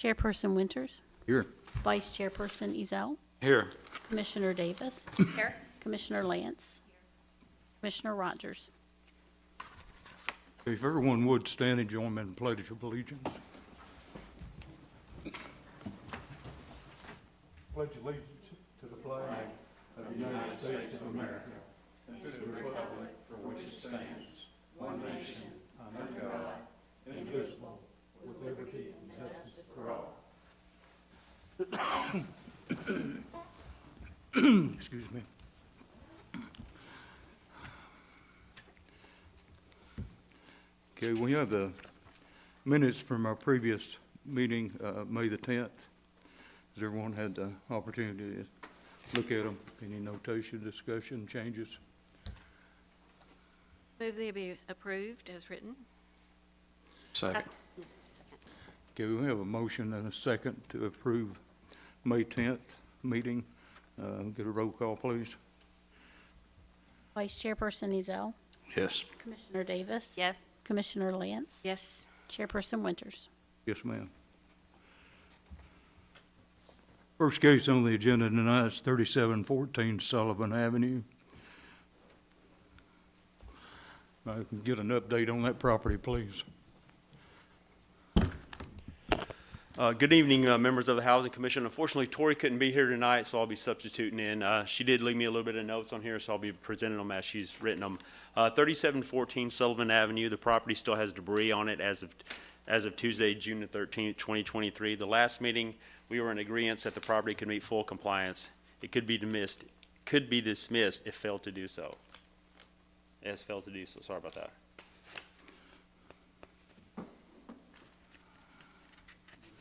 Chairperson Winters, Here. Vice Chairperson Ezell, Here. Commissioner Davis, Here. Commissioner Lance, Commissioner Rogers. If everyone would stand and join me in the Pledge of Allegiance. Pledge allegiance to the flag of the United States of America and to the republic for which it stands, one nation, under God, indivisible, with liberty and justice for all. Excuse me. Okay, we have the minutes from our previous meeting, May the 10th. Has everyone had the opportunity to look at them? Any notation, discussion, changes? Move they be approved as written. Second. Okay, we have a motion and a second to approve May 10th meeting. Get a roll call, please. Vice Chairperson Ezell, Yes. Commissioner Davis. Yes. Commissioner Lance. Yes. Chairperson Winters. Yes, ma'am. First case on the agenda tonight is 3714 Sullivan Avenue. I can get an update on that property, please. Good evening, members of the Housing Commission. Unfortunately, Tori couldn't be here tonight, so I'll be substituting in. She did leave me a little bit of notes on here, so I'll be presenting them as she's written them. 3714 Sullivan Avenue, the property still has debris on it as of Tuesday, June the 13th, 2023. The last meeting, we were in agreement that the property could meet full compliance. It could be dismissed if failed to do so. It has failed to do so. Sorry about that.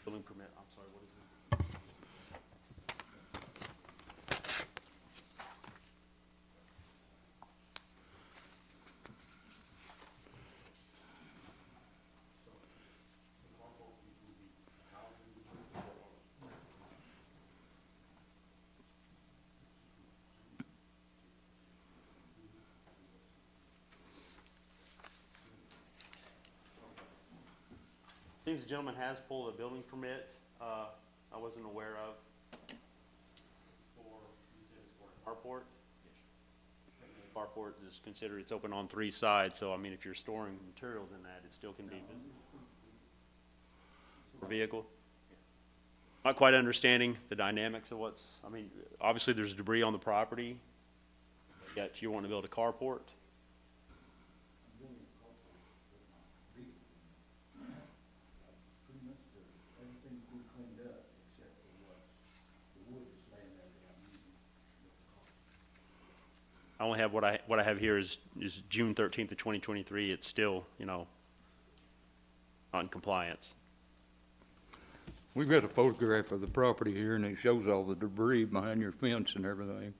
Building permit, I'm sorry, what is it? Seems the gentleman has pulled a building permit, I wasn't aware of. For carport? Carport is considered, it's open on 3 sides, so I mean, if you're storing materials in that, it still can be visible. For vehicle? Not quite understanding the dynamics of I mean, obviously there's debris on the property, yet you want to build a carport. I only have what I have here is June 13th of 2023. It's still, not in compliance. We've got a photograph of the property here, and it shows all the debris behind your fence and everything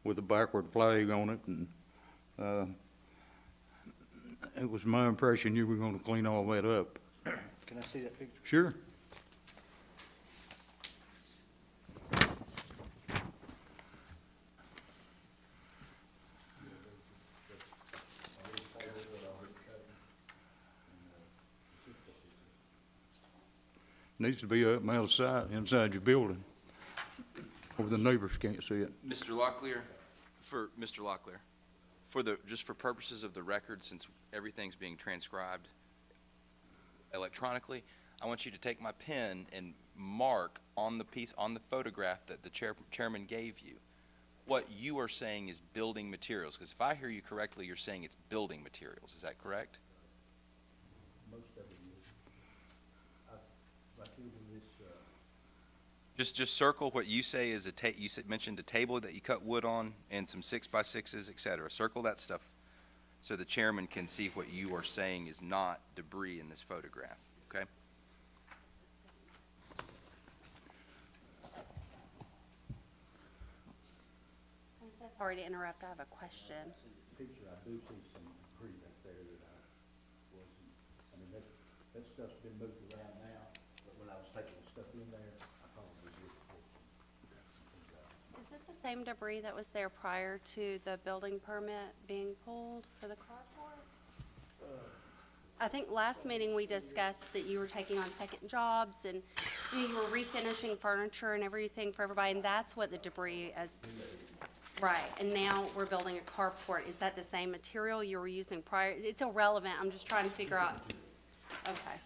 with a backward flag on it. And it was my impression you were going to clean all that up. Can I see that picture? Sure. Needs to be up outside, inside your building, or the neighbors can't see it. Mr. Locklear, just for purposes of the record, since everything's being transcribed electronically, I want you to take my pen and mark on the photograph that the chairman gave you, what you are saying is building materials. Because if I hear you correctly, you're saying it's building materials. Is that correct? Most of it is. Like even this, Just circle what you say is you mentioned a table that you cut wood on and some 6x6s, et cetera. Circle that stuff so the chairman can see what you are saying is not debris in this photograph, okay? Sorry to interrupt, I have a question. picture, I do see some debris back there that that stuff's been moved around now, but when I was taking the stuff in there, I probably did it before. Is this the same debris that was there prior to the building permit being pulled for the carport? I think last meeting we discussed that you were taking on second jobs and you were refinishing furniture and everything for everybody, and that's what the debris is. Right, and now we're building a carport. Is that the same material you were using prior? It's irrelevant. I'm just trying to figure out. Okay.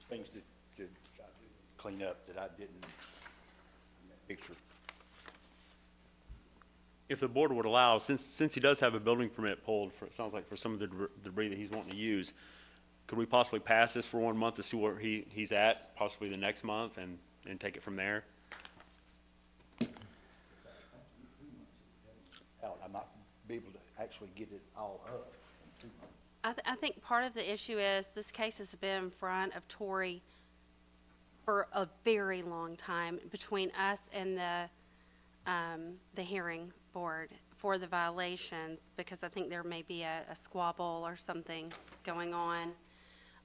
Things to clean up that I didn't in that picture. If the board would allow, since he does have a building permit pulled, for, it sounds like for some of the debris that he's wanting to use, could we possibly pass this for 1 month to see where he's at, possibly the next month, and take it from there? Out, I might be able to actually get it all up in 2 months. I think part of the issue is this case has been in front of Tory for a very long time, between us and the hearing board for the violations, because I think there may be a squabble or something going on.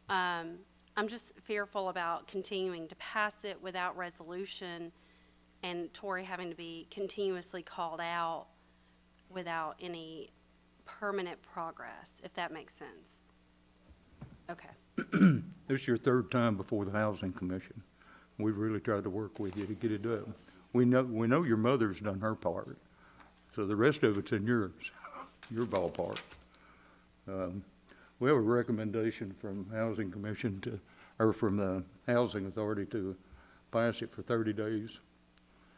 I'm just fearful about continuing to pass it without resolution and Tory having to be continuously called out without any permanent progress, if that makes sense. Okay. This is your third time before the Housing Commission. We've really tried to work with you to get it done. We know your mother's done her part, so the rest of it's in your ballpark. We have a recommendation from Housing Commission or from the Housing Authority to pass it for 30 days.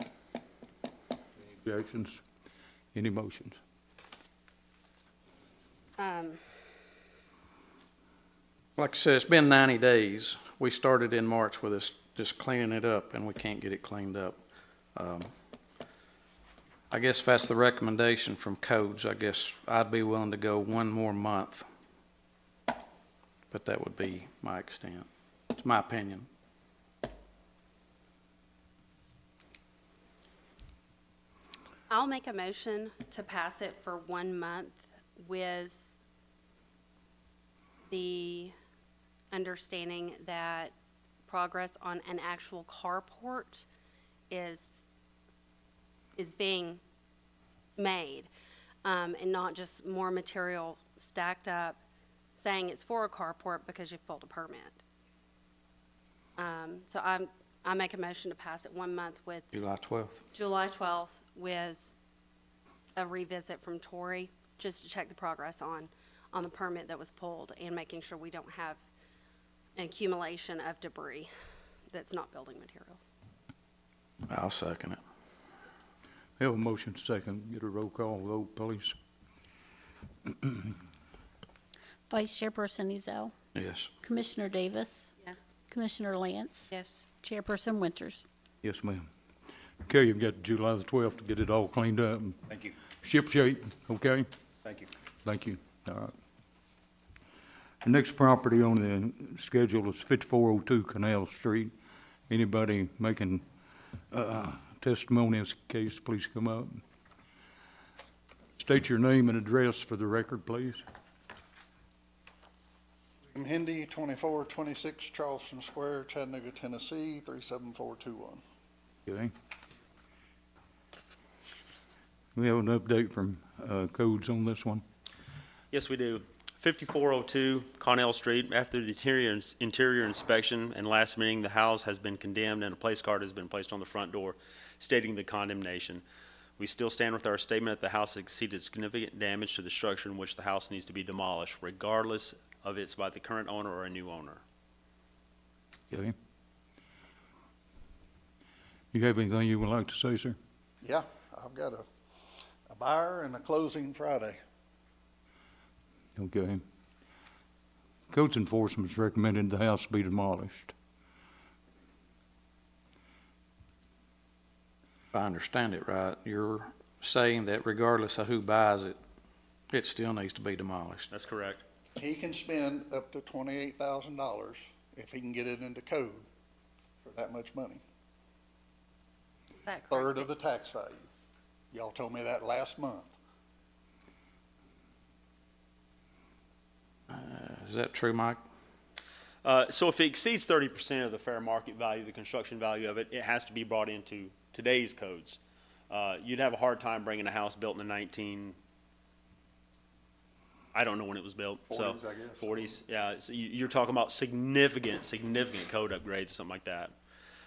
Any objections? Any motions? Like I said, it's been 90 days. We started in March with this, just cleaning it up, and we can't get it cleaned up. I guess if that's the recommendation from codes, I guess I'd be willing to go 1 more month. But that would be my extent. It's my opinion. I'll make a motion to pass it for 1 month with the understanding that progress on an actual carport is being made, and not just more material stacked up saying it's for a carport because you've pulled a permit. So I make a motion to pass it 1 month with July 12th. July 12th with a revisit from Tory, just to check the progress on the permit that was pulled and making sure we don't have an accumulation of debris that's not building materials. I'll second it. We have a motion second. Get a roll call vote, please. Vice Chairperson Ezell, Yes. Commissioner Davis, Yes. Commissioner Lance, Yes. Chairperson Winters. Yes, ma'am. Okay, you've got July the 12th to get it all cleaned up and Thank you. ship shape, okay? Thank you. Thank you. All right. The next property on the schedule is 5402 Canal Street. Anybody making testimony in this case, please come up. State your name and address for the record, please. I'm Hindi, 2426 Charleston Square, Chattanooga, Tennessee, 37421. Okay. We have an update from codes on this one. Yes, we do. 5402 Connell Street, after the interior inspection and last meeting, the house has been condemned and a place card has been placed on the front door stating the condemnation. We still stand with our statement that the house exceeded significant damage to the structure in which the house needs to be demolished, regardless of it's by the current owner or a new owner. Okay. You have anything you would like to say, sir? Yeah, I've got a buyer and a closing Friday. Okay. Codes enforcement's recommended the house be demolished. If I understand it right, you're saying that regardless of who buys it, it still needs to be demolished. That's correct. He can spend up to $28,000 if he can get it into code for that much money. Is that correct? Third of the tax value. Y'all told me that last month. Is that true, Mike? So if it exceeds 30% of the fair market value, the construction value of it, it has to be brought into today's codes. You'd have a hard time bringing a house built in the I don't know when it was built, so. 40s, I guess. 40s, yeah, so you're talking about significant code upgrades or something like that.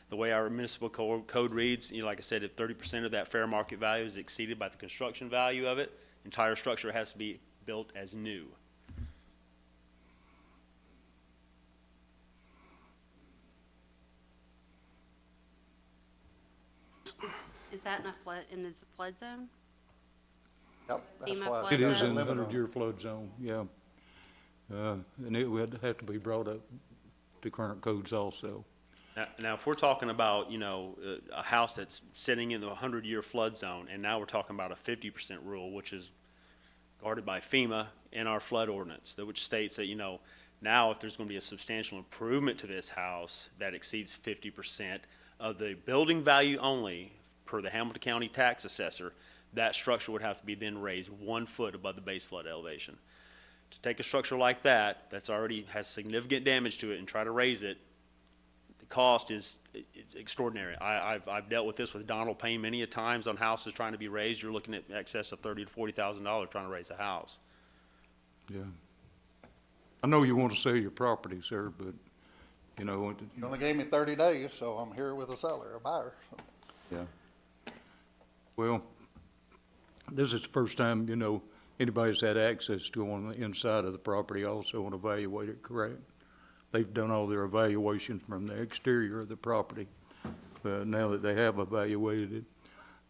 The way our municipal code reads, like I said, if 30% of that fair market value is exceeded by the construction value of it, entire structure has to be built as new. Is that in the flood zone? Yep, that's FEMA why. flood It is zone? in the Limit on it. 100-year flood zone, yeah. And it would have to be brought up to current codes also. Now, if we're talking about, a house that's sitting in the 100-year flood zone, and now we're talking about a 50% rule, which is guarded by FEMA in our flood ordinance, which states that, now if there's going to be a substantial improvement to this house that exceeds 50% of the building value only, per the Hamilton County tax assessor, that structure would have to be then raised 1 foot above the base flood elevation. To take a structure like that, that's already has significant damage to it, and try to raise it, the cost is extraordinary. I've dealt with this with Donald Payne many a times on houses trying to be raised. You're looking at excess of $30,000 to $40,000 trying to raise a house. Yeah. I know you want to sell your property, sir, but, You only gave me 30 days, so I'm here with a seller, a buyer. So. yeah. Well, this is the first time, anybody's had access to on the inside of the property also and evaluate it, correct? They've done all their evaluation from the exterior of the property. But now that they have evaluated it,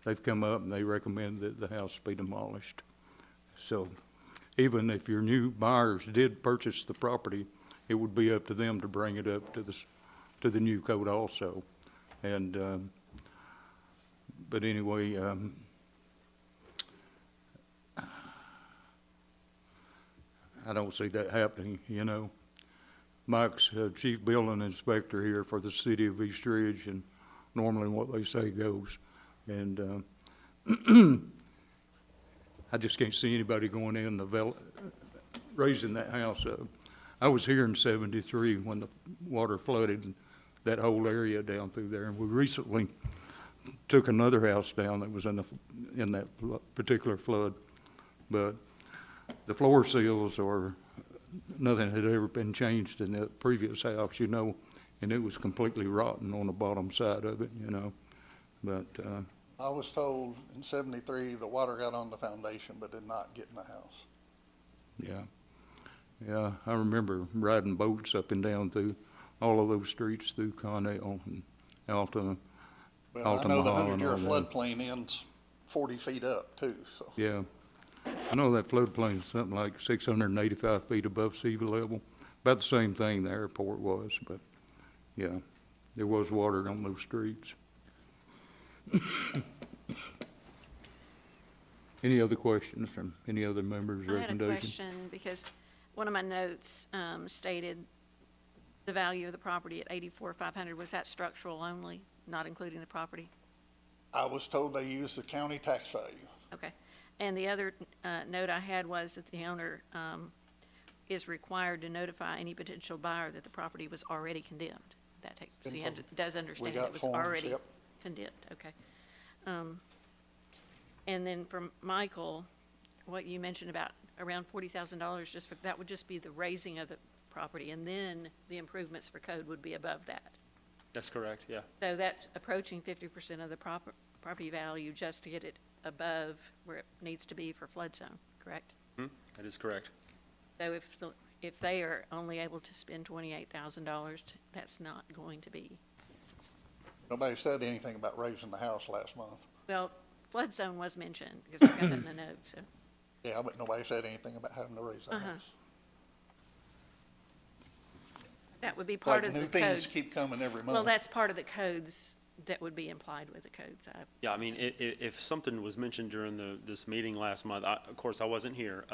they've come up and they recommend that the house be demolished. So even if your new buyers did purchase the property, it would be up to them to bring it up to the new code also. And, but anyway, I don't see that happening, Mike's chief building inspector here for the city of East Ridge, and normally what they say goes. And I just can't see anybody going in and raising that house up. I was here in '73 when the water flooded that whole area down through there, and we recently took another house down that was in that particular flood. But the floor seals or nothing had ever been changed in that previous house, and it was completely rotten on the bottom side of it, But, I was told in '73 the water got on the foundation but did not get in the house. yeah. Yeah, I remember riding boats up and down through all of those streets through Connell and Alta. Well, I know the Altamont and 100-year all that. floodplain ends 40 feet up too, so. Yeah. I know that floodplain is something like 685 feet above sea level. About the same thing the airport was, but, yeah, there was water on those streets. Any other questions from any other members' I had a recommendations? question because one of my notes stated the value of the property at 84,500. Was that structural only, not including the property? I was told they used the county tax value. Okay. And the other note I had was that the owner is required to notify any potential buyer that the property was already condemned. That takes, so he does understand got it was forms, already yep. condemned, okay. And then from Michael, what you mentioned about around $40,000, that would just be the raising of the property, and then the improvements for code would be above that. That's correct, yeah. So that's approaching 50% of the property value just to get it above where it needs to be for flood zone, correct? That is correct. So if they are only able to spend $28,000, that's not going to be, Nobody said anything about raising the house last month. well, flood zone was mentioned, because I got that in the notes, so. Yeah, but nobody said anything about having to raise the house. That would be part Like of the new code. things keep coming every month. Well, that's part of the codes that would be implied with the codes. Yeah, I mean, if something was mentioned during this meeting last month, of course, I wasn't here,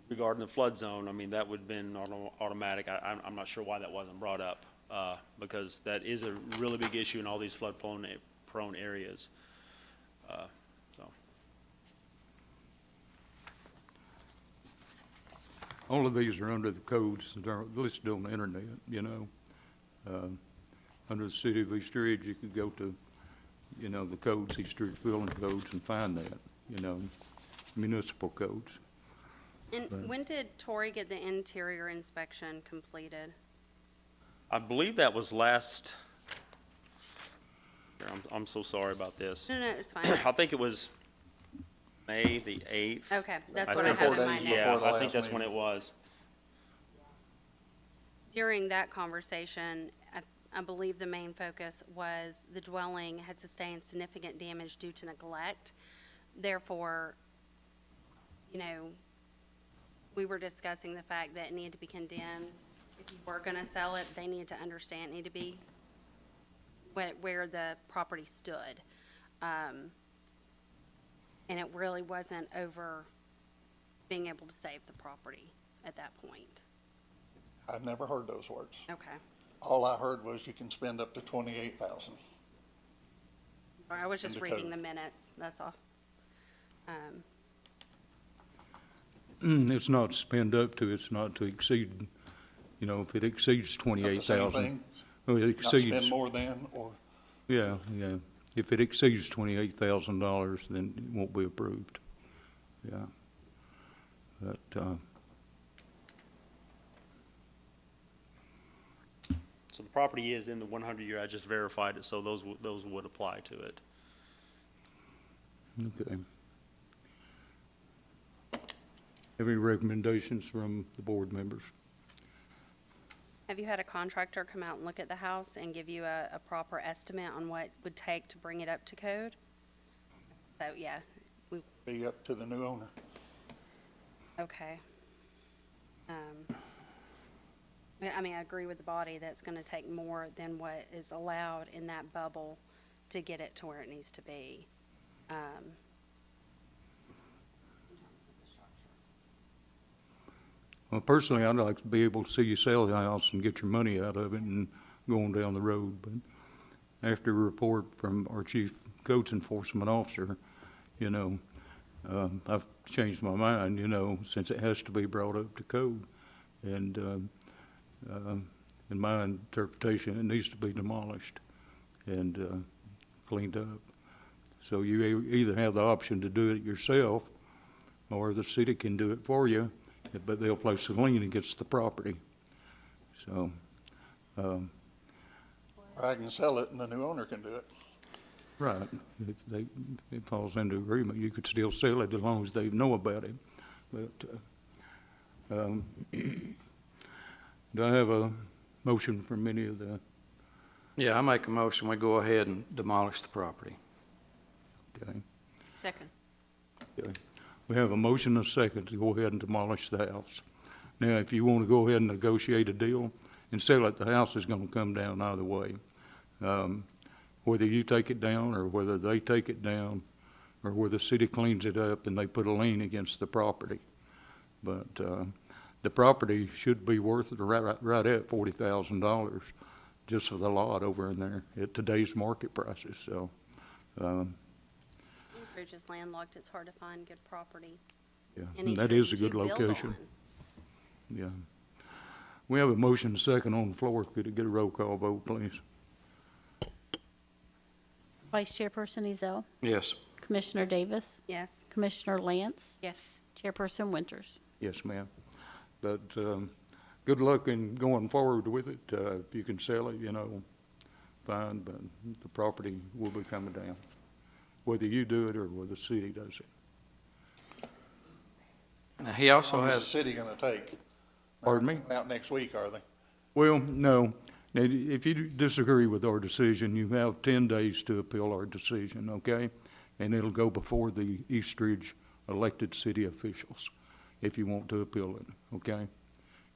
regarding the flood zone, I mean, that would have been automatic. I'm not sure why that wasn't brought up, because that is a really big issue in all these flood-prone areas. So, All of these are under the codes that are listed on the internet, Under the city of East Ridge, you could go to you know, the codes, East Ridge building codes, and find that, you know, municipal codes. And when did Tori get the interior inspection completed? I believe that was last, here, I'm so sorry about this. No, it's fine. I think it was May the 8th. Okay, that's I what I think- have in my days notes. Yeah, before the I think last that's when it meeting. was. During that conversation, I believe the main focus was the dwelling had sustained significant damage due to neglect. Therefore, you know, we were discussing the fact that it needed to be condemned. If you were gonna sell it, they needed to understand, it needed to be where the property stood. And it really wasn't over being able to save the property at that point. I've never heard those words. Okay. All I heard was you can spend up to 28,000. Sorry, I was just In the reading code. the minutes, that's all. It's not spend up to, it's not to exceed, you know, if it exceeds Not the same 28,000. thing, Well, it not spend exceeds, more than, or, yeah, yeah. If it exceeds $28,000, then it won't be approved. Yeah. But, So the property is in the 100-year, I just verified it, so those would apply to it. okay. Any recommendations from the board members? Have you had a contractor come out and look at the house and give you a proper estimate on what it would take to bring it up to code? So, yeah, be up to the new owner. okay. I mean, I agree with the body that it's gonna take more than what is allowed in that bubble to get it to where it needs to be. In terms of the structure. Well, personally, I'd like to be able to see you sell the house and get your money out of it and go on down the road. But after a report from our chief codes enforcement officer, you know, I've changed my mind, you know, since it has to be brought up to code. And in my interpretation, it needs to be demolished and cleaned up. So you either have the option to do it yourself, or the city can do it for you, but they'll place a lien against the property. So, Or I can sell it and the new owner can do it. right, if it falls into agreement, you could still sell it as long as they know about it. But, do I have a motion from any of the, Yeah, I make a motion, we go ahead and demolish the property. okay? Second. Okay. We have a motion and a second to go ahead and demolish the house. Now, if you want to go ahead and negotiate a deal and sell it, the house is going to come down either way. Whether you take it down or whether they take it down or whether the city cleans it up and they put a lien against the property. But the property should be worth right at $40,000 just for the lot over in there at today's market prices, so. Bridge is landlocked, it's hard to find good property. Yeah, in and East that Ridge is a good to build location. on. Yeah. We have a motion second on the floor. Could it get a roll call vote, please? Vice Chairperson Ezell, Yes. Commissioner Davis, Yes, Commissioner Lance, Yes. Chairperson Winters. Yes, ma'am. But good luck in going forward with it. If you can sell it, you know, fine, but the property will be coming down, whether you do it or whether the city does it. Now, he also How long is the has, city gonna take? Pardon me? Out next week, are they? Well, no. Now, if you disagree with our decision, you have 10 days to appeal our decision, okay? And it'll go before the East Ridge elected city officials if you want to appeal it, okay?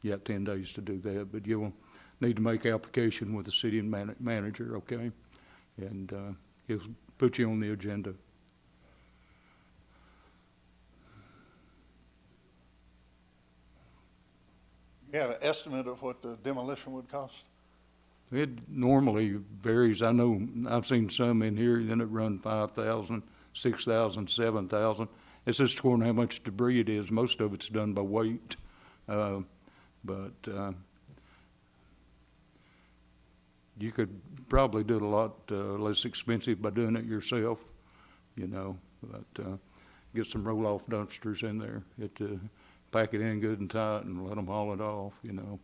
You have 10 days to do that, but you'll need to make application with the city and manager, okay? And he'll put you on the agenda. You have an estimate of what the demolition would cost? It normally varies. I know I've seen some in here, then it run 5,000, 6,000, 7,000. It's just according to how much debris it is. Most of it's done by weight. you could probably do it a lot less expensive by doing it yourself, you know, but get some roll-off dumpsters in there, pack it in good and tight and let them haul it off, you know.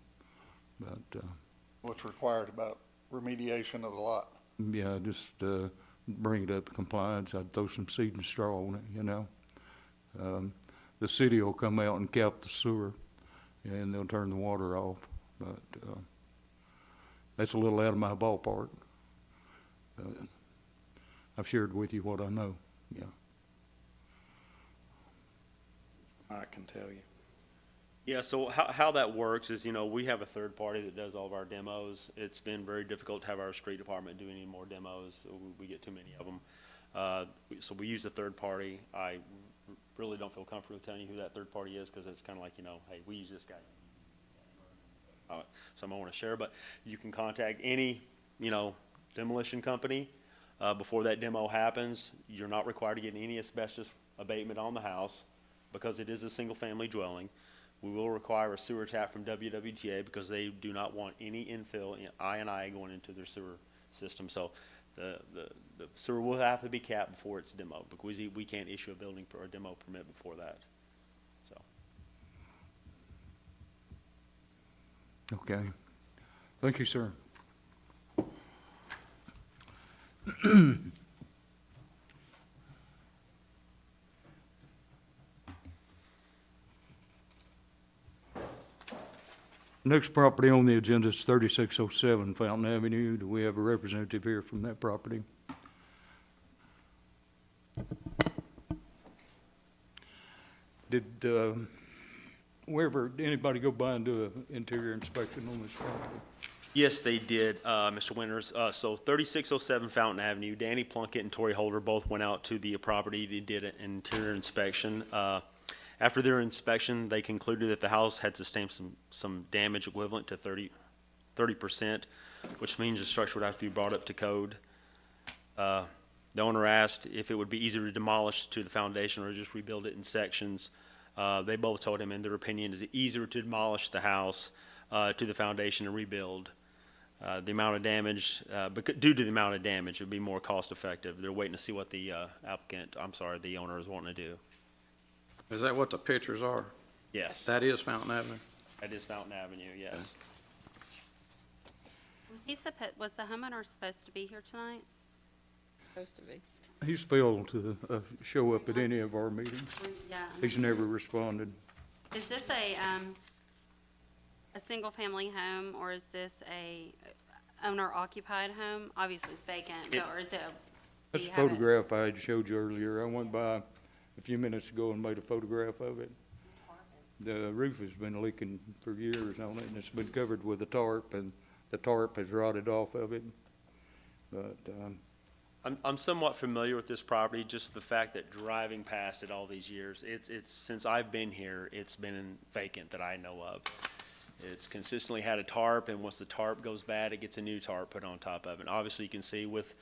But, What's required about remediation of the lot? yeah, just bring it up to compliance. I'd throw some seed and straw on it, you know. The city will come out and cap the sewer, and they'll turn the water off, but that's a little out of my ballpark. I've shared with you what I know, yeah. I can tell you. Yeah, so how that works is, you know, we have a third party that does all of our demos. It's been very difficult to have our street department do any more demos. We get too many of them. So we use a third party. I really don't feel comfortable telling you who that third party is because it's kind of like, you know, hey, we use this guy. Some I want to share, but you can contact any, you know, demolition company before that demo happens. You're not required to get any asbestos abatement on the house because it is a single-family dwelling. We will require a sewer tap from WWTA because they do not want any infill in I&I going into their sewer system. So the sewer will have to be capped before it's demoed because we can't issue a building or a demo permit before that. So. Okay. Thank you, sir. Next property on the agenda is 3607 Fountain Avenue. Do we have a representative here from that property? Did anybody go by and do an interior inspection on this property? Yes, they did, Mr. Winters. So 3607 Fountain Avenue, Danny Plunkett and Tori Holder both went out to the property. They did an interior inspection. After their inspection, they concluded that the house had sustained some damage equivalent to 30%, which means the structure would have to be brought up to code. The owner asked if it would be easier to demolish to the foundation or just rebuild it in sections. They both told him, in their opinion, it's easier to demolish the house to the foundation and rebuild. The amount of damage, due to the amount of damage, it would be more cost effective. They're waiting to see what the the owner is wanting to do. Is that what the pictures are? Yes, That is Fountain Avenue? that is Fountain Avenue, yes. Was the homeowner supposed to be here tonight? Supposed to be. He's failed to show up at any of our meetings. Yeah. He's never responded. Is this a single-family home, or is this a owner-occupied home? Obviously, it's vacant, but, or is it a? do That's you a have it? photograph I had showed you earlier. I went by a few minutes ago and made a photograph of it. The roof has been leaking for years on it, and it's been covered with a tarp, and the tarp has rotted off of it. But, I'm somewhat familiar with this property, just the fact that driving past it all these years, it's since I've been here, it's been vacant that I know of. It's consistently had a tarp, and once the tarp goes bad, it gets a new tarp put on top of it. And obviously, you can see with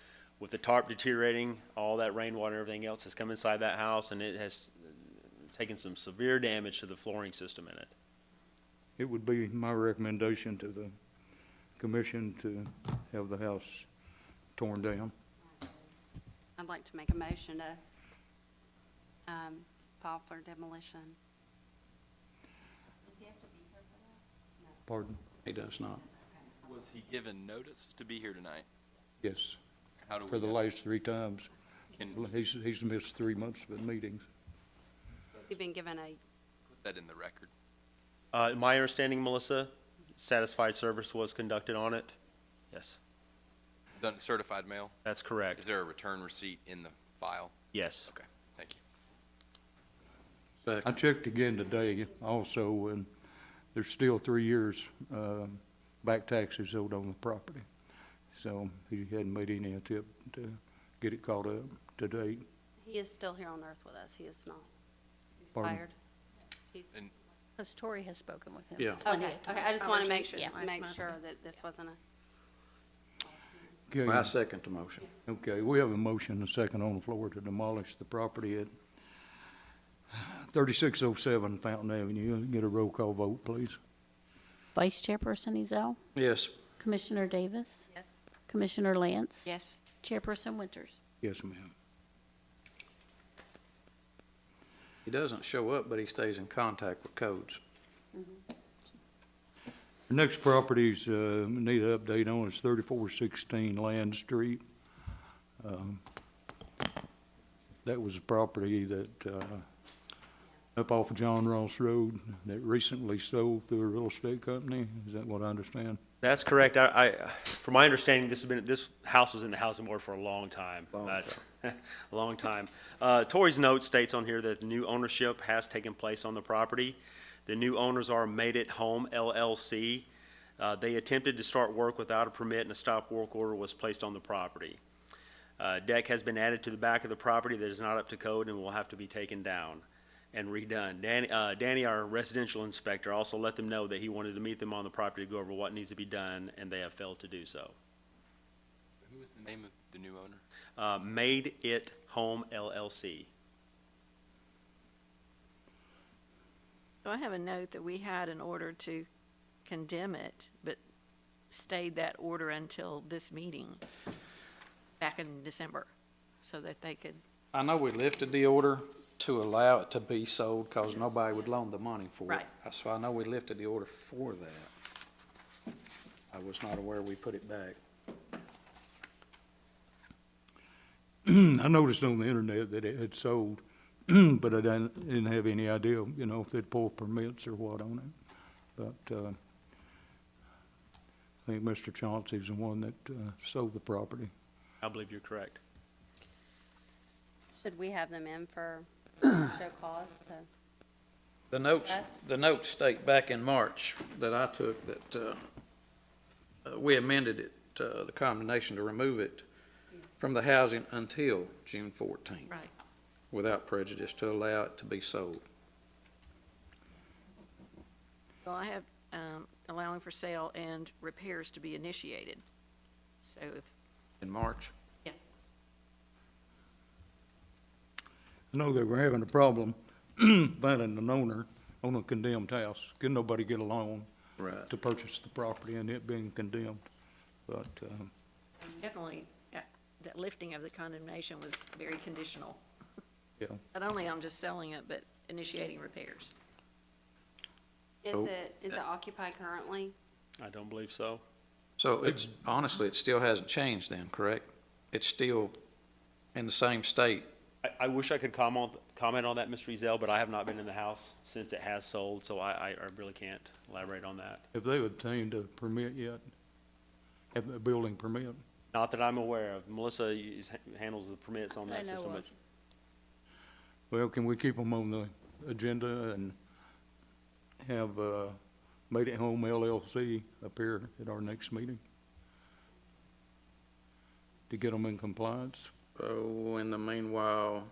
the tarp deteriorating, all that rainwater and everything else has come inside that house, and it has taken some severe damage to the flooring system in it. it would be my recommendation to the commission to have the house torn down. I'd like to make a motion to file for demolition. Does he have to be here for that? Pardon? He does not. Was he given notice to be here tonight? Yes, How do we for the know? last 3 times. Can He's missed 3 months of meetings. Has he been given a, put that in the record? My understanding, Melissa, satisfied service was conducted on it. Yes, Done certified mail? that's correct. Is there a return receipt in the file? Yes. Okay, thank you. I Second. checked again today also, and there's still 3 years back taxes owed on the property. So he hadn't made any attempt to get it caught up to date. he is still here on earth with us, he is not Pardon? expired? Because Tori has spoken with him. Yeah. plenty Okay, of okay, I times. just want to make sure, Yeah. make sure that this wasn't a. Okay. I second the motion. Okay, we have a motion and a second on the floor to demolish the property at 3607 Fountain Avenue. Get a roll call vote, please. Vice Chairperson Ezell, Yes. Commissioner Davis, Yes. Commissioner Lance? Yes. Chairperson Winters? Yes, ma'am. He doesn't show up, but he stays in contact with codes. The next properties, need an update on is 3416 Land Street. That was a property that, up off of John Ross Road that recently sold through a real estate company. Is that what I understand? That's correct. From my understanding, this house was in the housing board for a long time. That's a long time. Tori's note states on here that the new ownership has taken place on the property. The new owners are Made It Home LLC. They attempted to start work without a permit and a stop work order was placed on the property. Deck has been added to the back of the property that is not up to code and will have to be taken down and redone. Danny, our residential inspector, also let them know that he wanted to meet them on the property to go over what needs to be done, and they have failed to do so. Who is the name of the new owner? Made It Home LLC. So I have a note that we had an order to condemn it, but stayed that order until this meeting back in December, so that they could, I know we lifted the order to allow it to be sold because nobody would loan the money for it. Right. So I know we lifted the order for that. I was not aware we put it back. I noticed on the internet that it had sold, but I didn't have any idea, if they'd pull permits or what on it. But, I think Mr. Chauncey's the one that, sold the property. I believe you're correct. Should we have them in for show cause to? The notes state back in March that I took that, we amended it, the condemnation to remove it from the housing until June 14th. right. Without prejudice to allow it to be sold. Well, I have, allowing for sale and repairs to be initiated. So if, In March? I know they were having a problem finding an owner on a condemned house. Could nobody get a loan Right. to purchase the property and it being condemned? But, definitely, that lifting of the condemnation was very conditional. yeah. Oh. Not only on just selling it, but initiating repairs. Is So- it occupied currently? I don't believe so. So it's, honestly, it still hasn't changed then, correct? It's still in the same state? I wish I could comment on that, Mr. Ezell, but I have not been in the house since it has sold, so I really can't elaborate on that. Have they obtained a permit yet? Have a building permit? Not that I'm aware of. Melissa handles the permits on I that know system. of. Well, can we keep them on the agenda and have, Made It Home LLC appear at our next meeting? To get them in compliance? Oh, in the meanwhile,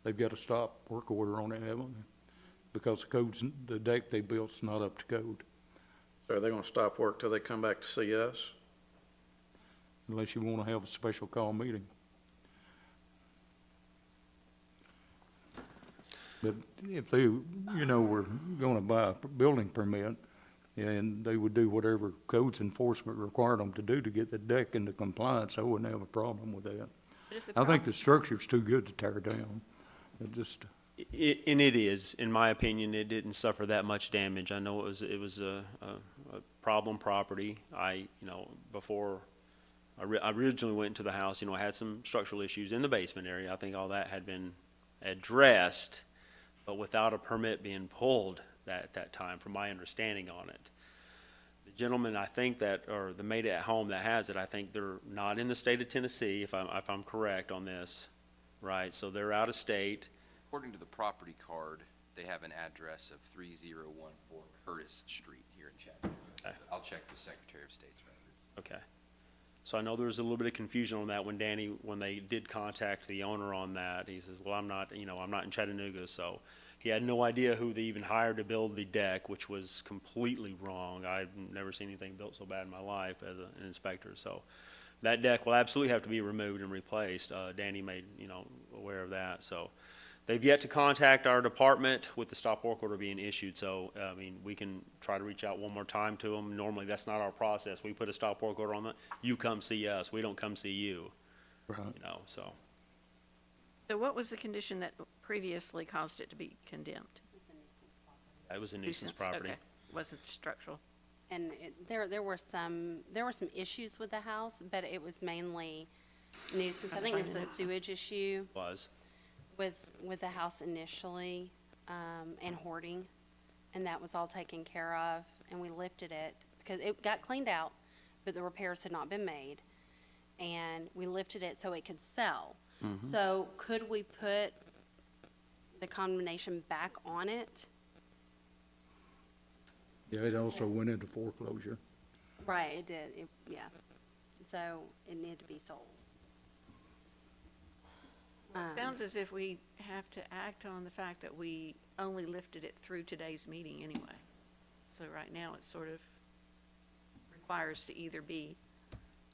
They've got a stop work order on it, haven't they? Because the deck they built's not up to code, so are they gonna stop work till they come back to see us? unless you wanna have a special call meeting. But if they, were gonna buy a building permit, and they would do whatever codes enforcement required them to do to get the deck into compliance, I wouldn't have a problem with that. But if the I think prob- the structure's too good to tear down. It just, And it is, in my opinion, it didn't suffer that much damage. I know it was a problem property. Before I originally went into the house, I had some structural issues in the basement area. I think all that had been addressed, but without a permit being pulled at that time, from my understanding on it. The gentleman, I think that, or the Made It at Home that has it, I think they're not in the state of Tennessee, if I'm correct on this, right? So they're out of state. According to the property card, they have an address of 3014 Curtis Street here in Chattanooga. Okay. I'll check the Secretary of State's records. Okay. So I know there was a little bit of confusion on that when they did contact the owner on that. He says, well, I'm not in Chattanooga, so he had no idea who they even hired to build the deck, which was completely wrong. I've never seen anything built so bad in my life as an inspector, so that deck will absolutely have to be removed and replaced. Danny made, aware of that, so they've yet to contact our department with the stop work order being issued, so, I mean, we can try to reach out one more time to them. Normally, that's not our process. We put a stop work order on it, you come see us, we don't come see you, Right. you know, so. So what was the condition that previously caused it to be condemned? It was a nuisance property. Okay. Wasn't structural. And there were some issues with the house, but it was mainly nuisance. I think there was a sewage issue Was. with the house initially, and hoarding, and that was all taken care of, and we lifted it, because it got cleaned out, but the repairs had not been made, and we lifted it so it could sell. So could we put the condemnation back on it? Yeah, it also went into foreclosure. Right, it did, yeah. So it needed to be sold. It sounds as if we have to act on the fact that we only lifted it through today's meeting anyway. So right now, it sort of requires to either be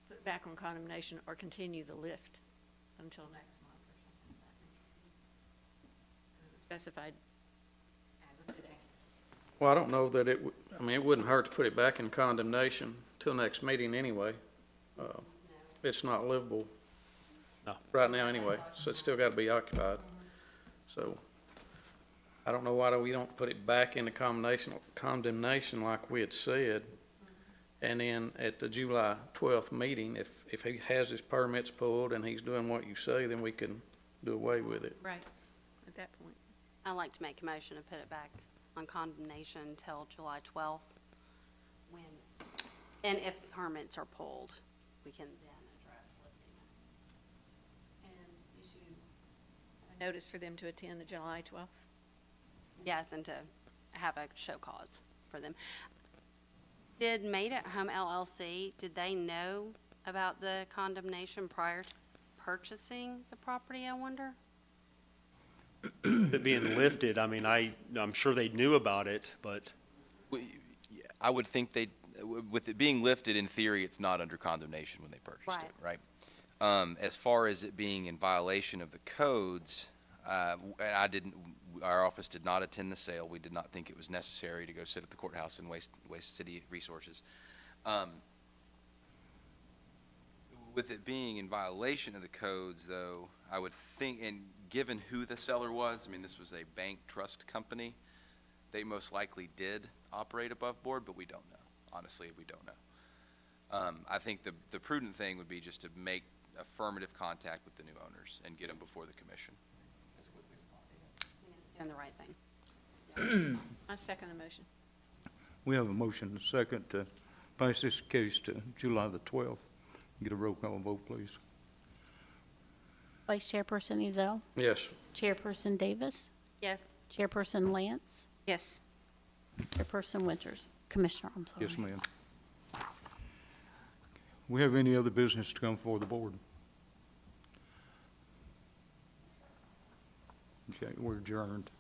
put back on condemnation or continue the lift until next month or something like that. It was specified as of today. Well, I don't know that I mean, it wouldn't hurt to put it back in condemnation till next meeting anyway. It's not livable. No. Right now anyway, so it's still gotta be occupied. So, I don't know why we don't put it back into condemnation like we had said. And then at the July 12th meeting, if he has his permits pulled and he's doing what you say, then we can do away with it. Right, at that point. I'd like to make a motion to put it back on condemnation until July 12th, when, and if permits are pulled, we can then address lifting it. And issue a notice for them to attend the July 12th? Yes, and to have a show cause for them. Did Made at Home LLC, did they know about the condemnation prior to purchasing the property, I wonder? It being lifted, I mean, I'm sure they knew about it, but I would think with it being lifted, in theory, it's not under condemnation when they purchased it, right? As far as it being in violation of the codes, and our office did not attend the sale. We did not think it was necessary to go sit at the courthouse and waste city resources. With it being in violation of the codes, though, I would think, and given who the seller was, I mean, this was a bank trust company, they most likely did operate above board, but we don't know. Honestly, we don't know. I think the prudent thing would be just to make affirmative contact with the new owners and get them before the commission. It's doing the right thing. I second the motion. We have a motion and a second to pass this case to July the 12th. Get a roll call vote, please. Vice Chairperson Ezell, Yes. Chairperson Davis, Yes. Chairperson Lance, Yes. Chairperson Winters, Commissioner, I'm sorry. Yes, ma'am. We have any other business to come before the board? Okay, we're adjourned.